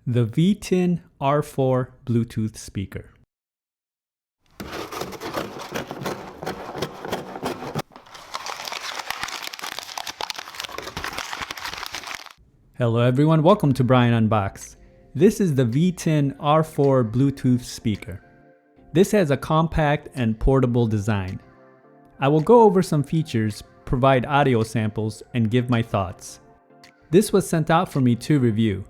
The VTIN R4 Bluetooth speaker. Hello everyone, welcome to Brian Unboxed. This is the VTIN R4 Bluetooth speaker. This has a compact and portable design. I will go over some features, provide audio samples, and give my thoughts. This was sent out for me to review,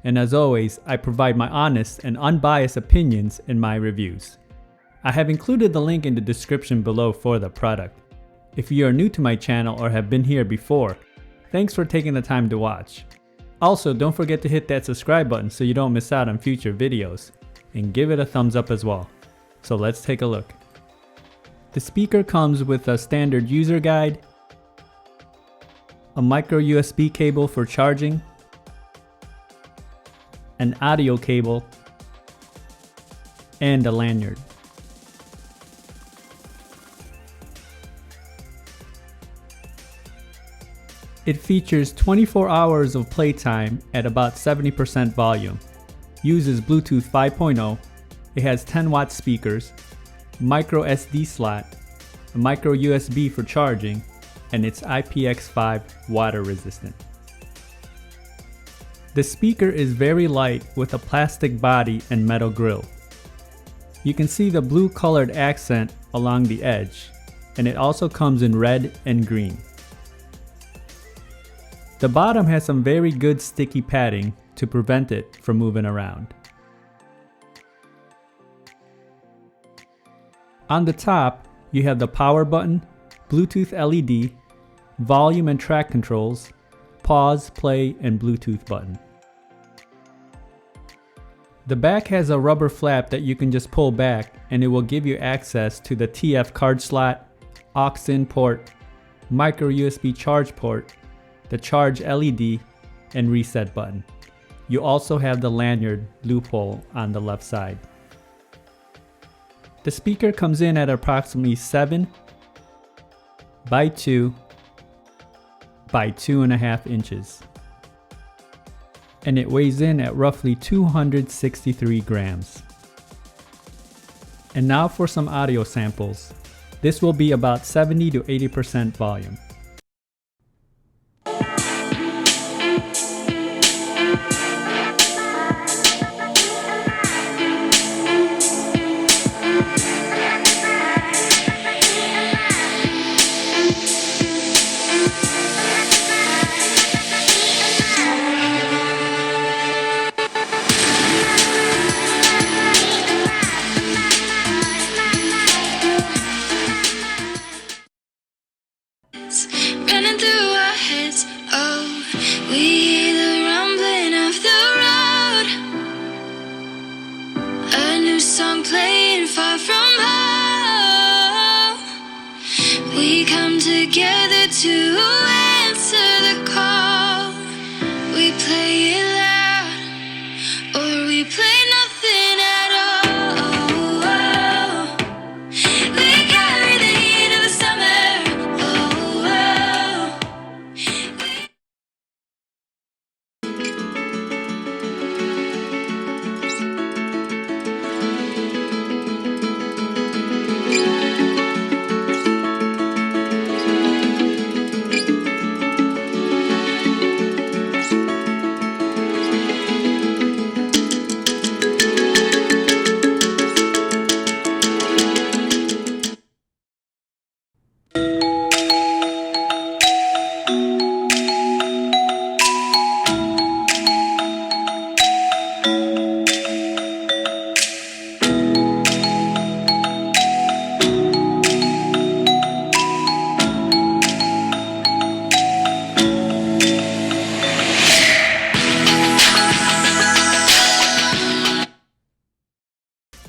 and as always, I provide my honest and unbiased opinions in my reviews. I have included the link in the description below for the product. If you are new to my channel or have been here before, thanks for taking the time to watch. Also, don't forget to hit that subscribe button so you don't miss out on future videos, and give it a thumbs up as well. So let's take a look. The speaker comes with a standard user guide, a micro USB cable for charging, an audio cable, and a lanyard. It features 24 hours of playtime at about 70% volume, uses Bluetooth 5.0, it has 10-watt speakers, micro SD slot, a micro USB for charging, and it's IPX5 water resistant. The speaker is very light with a plastic body and metal grille. You can see the blue colored accent along the edge, and it also comes in red and green. The bottom has some very good sticky padding to prevent it from moving around. On the top, you have the power button, Bluetooth LED, volume and track controls, pause, play, and Bluetooth button. The back has a rubber flap that you can just pull back and it will give you access to the TF card slot, aux-in port, micro USB charge port, the charge LED, and reset button. You also have the lanyard loophole on the left side. The speaker comes in at approximately 7 by 2 by 2.5 inches. And it weighs in at roughly 263 grams. And now for some audio samples. This will be about 70 to 80% volume. Running through our heads, oh, we hear the rumbling of the road. A new song playing far from home. We come together to answer the call. We play it loud, or we play nothing at all. We carry the heat of the summer.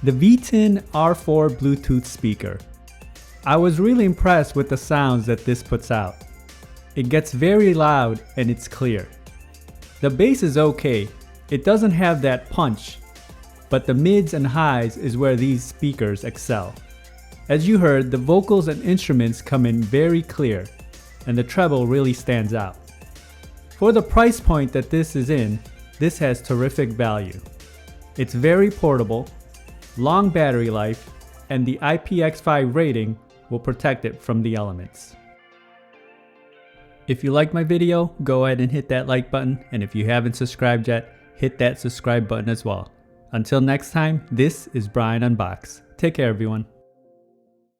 The VTIN R4 Bluetooth speaker. I was really impressed with the sounds that this puts out. It gets very loud and it's clear. The bass is okay, it doesn't have that punch, but the mids and highs is where these speakers excel. As you heard, the vocals and instruments come in very clear, and the treble really stands out. For the price point that this is in, This has terrific value. It's very portable, long battery life, and the IPX5 rating will protect it from the elements. If you like my video, go ahead and hit that like button, and if you haven't subscribed yet, hit that subscribe button as well. Until next time, this is Brian Unboxed. Take care, everyone.